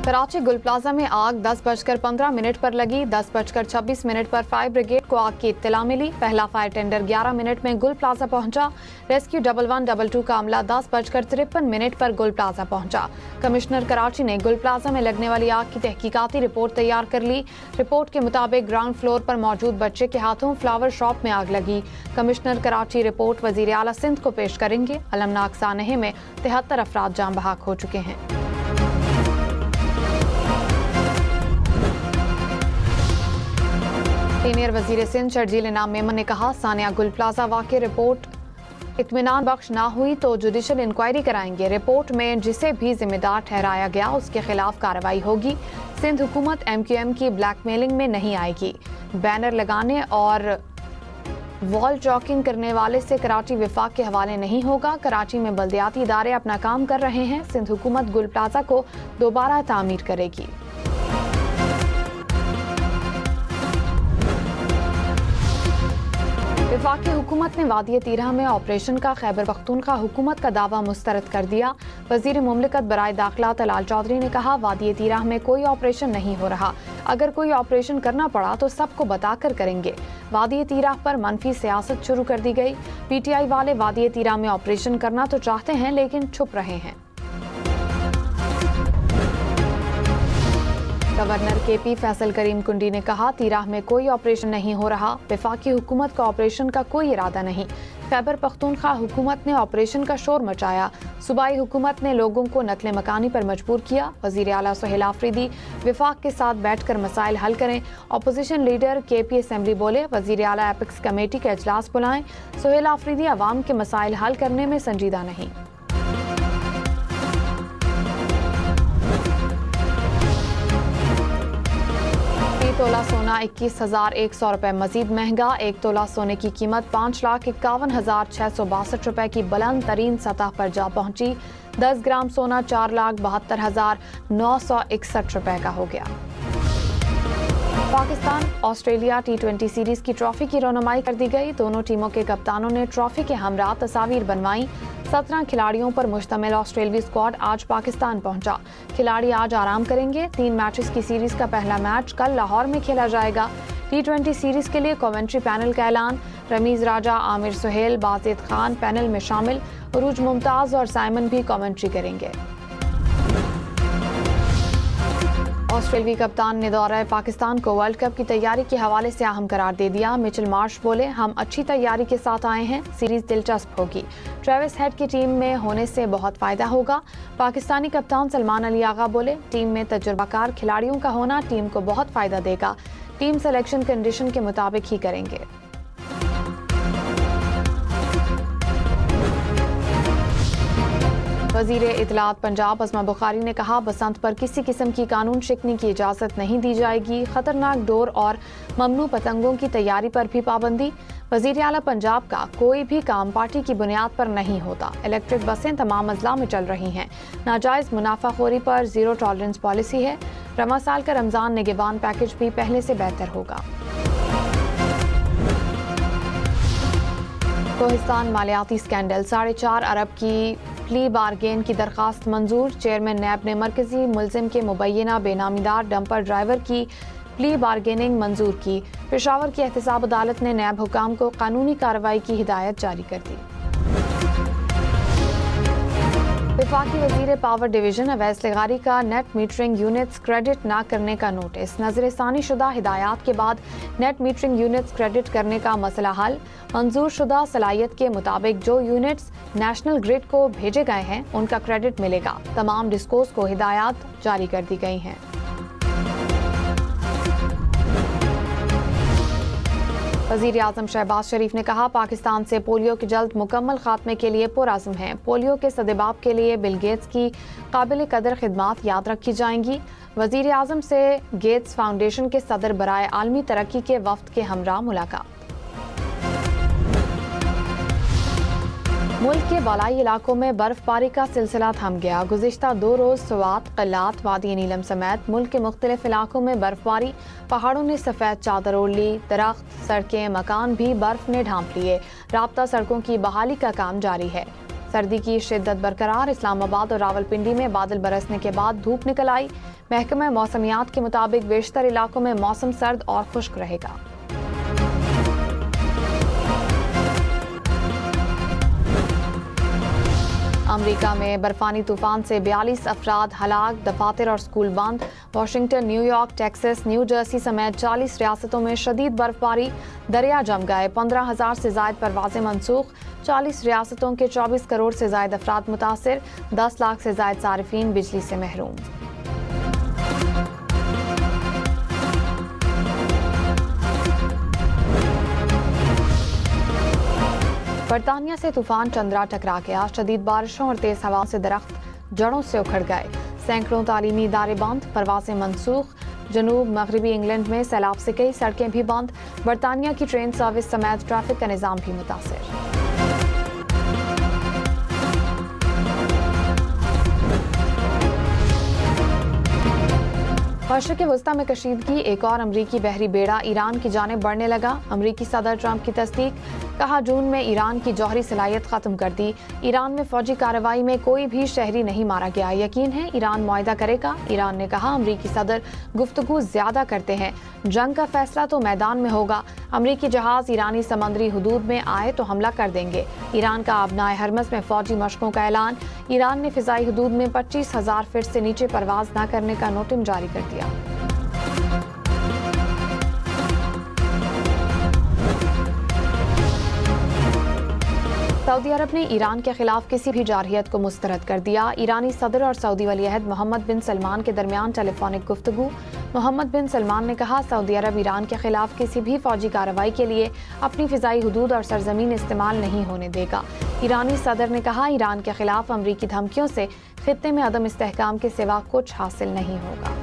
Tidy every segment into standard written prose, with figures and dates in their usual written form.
कराची गुल प्लाजा में आग 10:15 पर लगी। 10:26 पर फायर ब्रिगेड को आग की इत्तला मिली। पहला फायर टेंडर 11 मिनट में गुल प्लाजा पहुंचा। रेस्क्यू 1112 का अमला 10:53 पर गुल प्लाजा पहुंचा। कमिश्नर कराची ने गुल प्लाजा में लगने वाली आग की तहकीकाती रिपोर्ट तैयार कर ली। रिपोर्ट के मुताबिक ग्राउंड फ्लोर पर मौजूद बच्चे के हाथों फ्लावर शॉप में आग लगी। कमिश्नर कराची रिपोर्ट वजीर आला सिंध को पेश करेंगे। अलमनाक सानहे में 73 अफराद जान बहक हो चुके हैं। सीनियर वजीर सिंध शर्जील इनाम मेमन ने कहा, सानिया गुल प्लाजा वाक़े रिपोर्ट इत्मीनान बख्श ना हुई तो जुडिशल इंक्वायरी कराएंगे। रिपोर्ट में जिसे भी जिम्मेदार ठहराया गया उसके खिलाफ कार्रवाई होगी। सिंध हुकूमत MQM की ब्लैकमेलिंग में नहीं आएगी। बैनर लगाने और वॉल चॉकिंग करने वाले से कराची विफाक के हवाले नहीं होगा। कराची में बल्दियाती इदारे अपना काम कर रहे हैं। सिंध हुकूमत गुल प्लाजा को दोबारा तामीर करेगी। वफाकी हुकूमत ने वादी तीरह में ऑपरेशन का खैबर पख्तूनख्वा हुकूमत का दावा मुस्तरद कर दिया। वजीर मुमलिकत बराए दाखिला तलाल चौधरी ने कहा, वादी तीरह में कोई ऑपरेशन नहीं हो रहा। अगर कोई ऑपरेशन करना पड़ा तो सबको बताकर करेंगे। वादी तीरह पर मनफी सियासत शुरू कर दी गई। PTI वाले वादी तीरह में ऑपरेशन करना तो चाहते हैं लेकिन छुप रहे हैं। गवर्नर KP फैसल करीम कुंडी ने कहा, तीराह में कोई ऑपरेशन नहीं हो रहा। वफाकी हुकूमत का ऑपरेशन का कोई इरादा नहीं। खैबर पख्तूनख्वा हुकूमत ने ऑपरेशन का शोर मचाया। सूबाई हुकूमत ने लोगों को नकले मकानी पर मजबूर किया। वजीर आला सोहेल आफरीदी विफाक के साथ बैठकर मसाइल हल करें। अपोजिशन लीडर KP असेंबली बोले, वजीर आला एपिक्स कमेटी का इजलास बुलाएं। सोहेल आफरीदी अवाम के मसाइल हल करने में संजीदा नहीं। 1 तोला सोना 21,100 रुपए मजीद महंगा। 1 तोला सोने की कीमत 5,51,662 रुपए की बुलंद तरीन सतह पर जा पहुंची। 10 ग्राम सोना 4,72,961 रुपए का हो गया। पाकिस्तान ऑस्ट्रेलिया T20 सीरीज की ट्रॉफी की रौनमाई कर दी गई। दोनों टीमों के कप्तानों ने ट्रॉफी के हमरा तस्वीर बनवाई। 17 खिलाड़ियों पर मुश्तमिल ऑस्ट्रेलियावी स्क्वाड आज पाकिस्तान पहुंचा। खिलाड़ी आज आराम करेंगे। 3 मैचेस की सीरीज का पहला मैच कल लाहौर में खेला जाएगा। T20 सीरीज के लिए कमेंट्री पैनल का ऐलान। रमीज राजा, आमिर सुहेल, बाजिद खान पैनल में शामिल। उरूज मुमताज और साइमन भी कमेंट्री करेंगे। ऑस्ट्रेलियावी कप्तान ने दौरा पाकिस्तान को वर्ल्ड कप की तैयारी के हवाले से अहम करार दे दिया। मिचेल मार्श बोले, हम अच्छी तैयारी के साथ आए हैं। सीरीज दिलचस्प होगी। ट्रेविस हेड की टीम में होने से बहुत फायदा होगा। पाकिस्तानी कप्तान सलमान अली आगा बोले, टीम में तजुर्बाकार खिलाड़ियों का होना टीम को बहुत फायदा देगा। टीम सिलेक्शन कंडीशन के मुताबिक ही करेंगे। वजीर इत्तलात पंजाब असमा बुखारी ने कहा, बसंत पर किसी किस्म की कानून शिकनी की इजाज़त नहीं दी जाएगी। खतरनाक डोर और ममनू पतंगों की तैयारी पर भी पाबंदी। वजीर आला पंजाब का कोई भी काम पार्टी की बुनियाद पर नहीं होता। इलेक्ट्रिक बसें तमाम अजला में चल रही हैं। नाजायज़ मुनाफाखोरी पर ज़ीरो टॉलरेंस पॉलिसी है। रमा साल का रमज़ान निगहबान पैकेज भी पहले से बेहतर होगा। कोहिस्तान मालियाती स्कैंडल, 4.5 अरब की प्ली बारगेन की दरखास्त मंजूर। चेयरमैन नैब ने मरकजी मुलजिम के मुबैना बेनामीदार डंपर ड्राइवर की प्ली बारगेनिंग मंजूर की। पेशावर की एहतसाब अदालत ने नैब हुकाम को कानूनी कार्रवाई की हिदायत जारी कर दी। वफाकी वजीर पावर डिवीजन अवैस लगारी का नेट मीटरिंग यूनिट्स क्रेडिट न करने का नोटिस। नजरसानी शुदा हिदायत के बाद नेट मीटरिंग यूनिट्स क्रेडिट करने का मसला हल। मंजूर शुदा सलाहियत के मुताबिक जो यूनिट्स नेशनल ग्रिड को भेजे गए हैं उनका क्रेडिट मिलेगा। तमाम डिस्कोस को हिदायत जारी कर दी गई हैं। वज़ीर आज़म शहबाज शरीफ ने कहा, पाकिस्तान से पोलियो के जल्द मुकम्मल खात्मे के लिए पुरअज़्म है। पोलियो के सदेबाब के लिए बिल गेट्स की काबिल कदर खिदमात याद रखी जाएंगी। वज़ीर आज़म से गेट्स फाउंडेशन के सदर बराए आलमी तरक्की के वफ्द के हमरा मुलाकात। मुल्क के बालाई इलाकों में बर्फबारी का सिलसिला थम गया। गुज़िश्ता 2 रोज़ स्वात, क़िल्लात, वादी नीलम समेत मुल्क के मुख्तलिफ इलाकों में बर्फबारी। पहाड़ों ने सफ़ेद चादर ओढ़ ली। दरख्त, सड़कें, मकान भी बर्फ ने ढांप लिए। राब्ता सड़कों की बहाली का काम जारी है। सर्दी की शिद्दत बरकरार, इस्लामाबाद और रावलपिंडी में बादल बरसने के बाद धूप निकल आई। महकमा मौसमियात के मुताबिक बेशतर इलाकों में मौसम सर्द और खुश्क रहेगा। अमेरिका में बर्फानी तूफान से 42 अफराद हलाक, दफातर और स्कूल बंद। Washington, New York, Texas, new Jersey समेत 40 रियासतों में शदीद बर्फबारी, दरिया जम गए, 15,000 से जायद परवाजें मनसूख। 40 रियासतों के 24 करोड़ से जायद अफराद मुतासिर, 10 लाख से जायद सारिफीन बिजली से महरूम। बरतानिया से तूफान चंद्रा टकरा गया, शदीद बारिशों और तेज हवाओं से दरख्त जड़ों से उखड़ गए, सैकड़ों तालीमी इदारे बंद, परवासें मनसूख। जनूब मगरबी इंग्लैंड में सैलाब से कई सड़कें भी बंद। बरतानिया की ट्रेन सर्विस समेत ट्रैफिक का निज़ाम भी मुतासिर। मशरिक़ वस्ता में कशीदगी, एक और अमरीकी बहरी बेड़ा ईरान की जानिब बढ़ने लगा। अमरीकी सदर ट्रंप की तस्दीक, कहा जून में ईरान की जौहरी सलाहियत खत्म कर दी। ईरान में फौजी कार्रवाई में कोई भी शहरी नहीं मारा गया, यकीन है ईरान मुआहदा करेगा। ईरान ने कहा अमरीकी सदर गुफ्तगू ज्यादा करते हैं, जंग का फैसला तो मैदान में होगा। अमरीकी जहाज ईरानी समंदरी हुदूद में आए तो हमला कर देंगे। ईरान का आबनाए हरमस में फौजी मशकों का ऐलान। ईरान ने फिजाई हुदूद में 25,000 फीट से नीचे परवाज न करने का नोटिस जारी कर दिया। सऊदी अरब ने ईरान के खिलाफ किसी भी जारहियत को मुस्तरद कर दिया। ईरानी सदर और सऊदी वलीअहद मोहम्मद बिन सलमान के दरमियान टेलीफोनिक गुफ्तगू। मोहम्मद बिन सलमान ने कहा सऊदी अरब ईरान के खिलाफ किसी भी फौजी कार्रवाई के लिए अपनी फिजाई हुदूद और सरजमीन इस्तेमाल नहीं होने देगा। ईरानी सदर ने कहा ईरान के खिलाफ अमरीकी धमकियों से खित्ते में अदम इस्तेहकाम के सिवा कुछ हासिल नहीं होगा।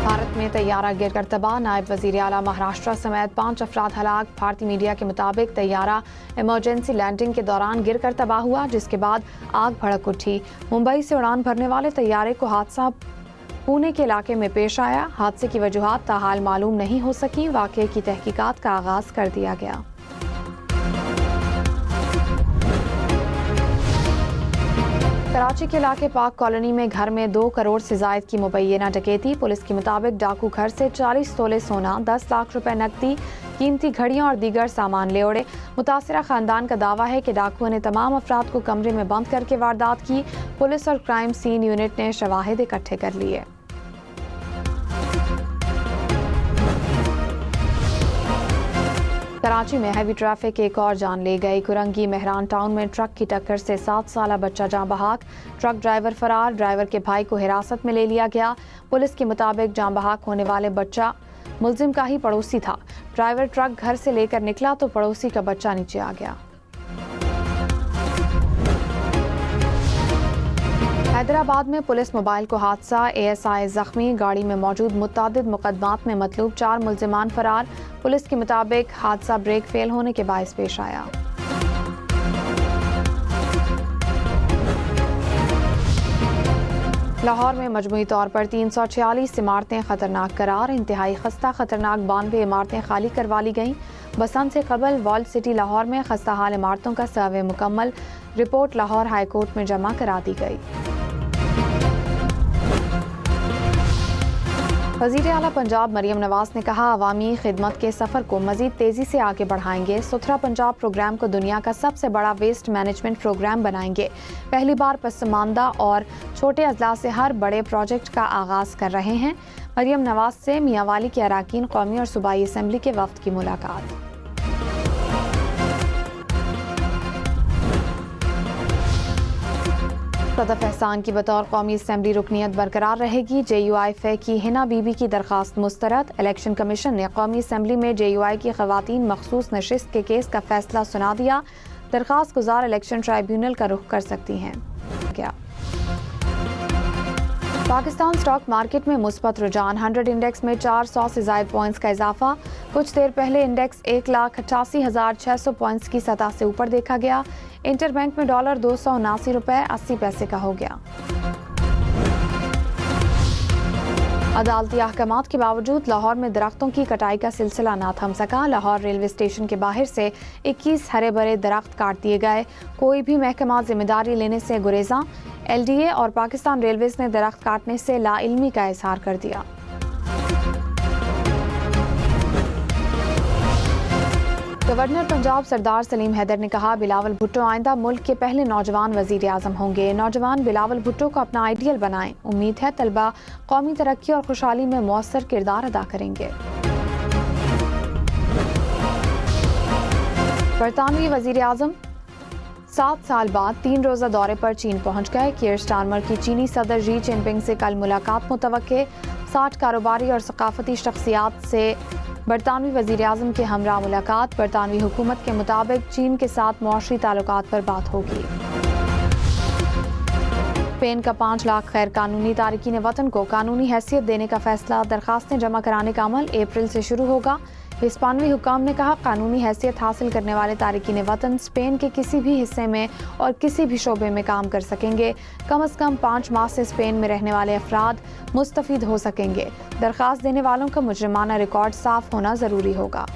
भारत में तैयारा गिरकर तबाह, नायब वजीर आला महाराष्ट्र समेत 5 अफराद हलाक। भारतीय मीडिया के मुताबिक तैयारा इमरजेंसी लैंडिंग के दौरान गिरकर तबाह हुआ, जिसके बाद आग भड़क उठी। मुंबई से उड़ान भरने वाले तैयारे को हादसा पुणे के इलाके में पेश आया। हादसे की वजूहात ताहाल मालूम नहीं हो सकी। वाक़ये की तहकीकात का आगाज कर दिया गया। कराची के इलाके पाक कॉलोनी में घर में 2 करोड़ से जायद की मुबैना डकैती। पुलिस के मुताबिक डाकू घर से 40 तोले सोना, 10 लाख रुपए नकदी, कीमती घड़ियां और दीगर सामान ले उड़े। मुतासिरा खानदान का दावा है कि डाकुओं ने तमाम अफराद को कमरे में बंद करके वारदात की। पुलिस और क्राइम सीन यूनिट ने शवाहिद इकट्ठे कर लिए। कराची में हैवी ट्रैफिक एक और जान ले गई। कुरंगी मेहरान टाउन में ट्रक की टक्कर से 7 साला बच्चा जाँ बहाक, ट्रक ड्राइवर फरार। ड्राइवर के भाई को हिरासत में ले लिया गया। पुलिस के मुताबिक जाँ बहाक होने वाले बच्चा मुल्जिम का ही पड़ोसी था। ड्राइवर ट्रक घर से लेकर निकला तो पड़ोसी का बच्चा नीचे आ गया। हैदराबाद में पुलिस मोबाइल को हादसा, ASI जख्मी। गाड़ी में मौजूद मुतअद्दिद मुकदमात में मतलूब 4 मुल्जिमान फरार। पुलिस के मुताबिक हादसा ब्रेक फेल होने के बायस पेश आया। लाहौर में मजमूई तौर पर 346 इमारतें खतरनाक करार। इंतहाई खस्ता खतरनाक 92 इमारतें खाली करवा ली गईं। बसंत से कबल वॉल्ड सिटी लाहौर में खस्ता हाल इमारतों का सर्वे मुकम्मल। रिपोर्ट लाहौर हाई कोर्ट में जमा करा दी गई। वज़ीर आला पंजाब मरियम नवाज ने कहा अवामी खिदमत के सफ़र को मज़ीद तेज़ी से आगे बढ़ाएंगे। सुथरा पंजाब प्रोग्राम को दुनिया का सबसे बड़ा वेस्ट मैनेजमेंट प्रोग्राम बनाएंगे। पहली बार पसमानदा और छोटे अजला से हर बड़े प्रोजेक्ट का आगाज़ कर रहे हैं। मरियम नवाज से मियांवाली के अराकीन कौमी और सूबाई असम्बली के वफ्द की मुलाकात। सदफ एहसान की बतौर कौमी असम्बली रुकनीत बरकरार रहेगी। JUI की हिना बीबी की दरखास्त मुस्तरद। इलेक्शन कमीशन ने कौमी असम्बली में JUI की खवातीन मखसूस नशिस्त के केस का फैसला सुना दिया। दरखास्त गुजार इलेक्शन ट्राइब्यूनल का रुख कर सकती हैं। क्या पाकिस्तान स्टॉक मार्केट में मुस्बत रुझान, 100 इंडेक्स में 400 से ज़ायद पॉइंट्स का इजाफा। कुछ देर पहले इंडेक्स 1,88,600 पॉइंट्स की सतह से ऊपर देखा गया। इंटरबैंक में डॉलर 279 रुपए 80 पैसे का हो गया। अदालती अहकामात के बावजूद लाहौर में दरख्तों की कटाई का सिलसिला ना थम सका। लाहौर रेलवे स्टेशन के बाहर से 21 हरे भरे दरख्त काट दिए गए। कोई भी महकमा जिम्मेदारी लेने से गुरेजा। LDA और पाकिस्तान रेलवेज ने दरख्त काटने से लाइल्मी का इजहार कर दिया। गवर्नर पंजाब सरदार सलीम हैदर ने कहा, बिलावल भुट्टो आइंदा मुल्क के पहले नौजवान वजीर आजम होंगे। नौजवान बिलावल भुट्टो को अपना आइडियल बनाएं। उम्मीद है तलबा कौमी तरक्की और खुशहाली में मौसर किरदार अदा करेंगे। बरतानवी वजीर आजम 7 साल बाद 3 रोजा दौरे पर चीन पहुंच गए। कियर स्टारमर की चीनी सदर जी जिनपिंग से कल मुलाकात मुतवक्के। 60 कारोबारी और सकाफती शख्सियात से बरतानवी वजीर आजम के हमरा मुलाकात। बरतानवी हुकूमत के मुताबिक चीन के साथ मुआशरी ताल्लुकात पर बात होगी। स्पेन का 5 लाख गैर कानूनी तारिकीन वतन को कानूनी हैसियत देने का फैसला। दरखास्तें जमा कराने का अमल अप्रैल से शुरू होगा। हिस्पानवी हुकाम ने कहा, कानूनी हैसियत हासिल करने वाले तारिकीन वतन स्पेन के किसी भी हिस्से में और किसी भी शोबे में काम कर सकेंगे। कम अज़ कम 5 माह से स्पेन में रहने वाले अफराद मुस्तफीद हो सकेंगे। दरखास्त देने वालों का मुजरिमाना रिकॉर्ड साफ होना ज़रूरी होगा।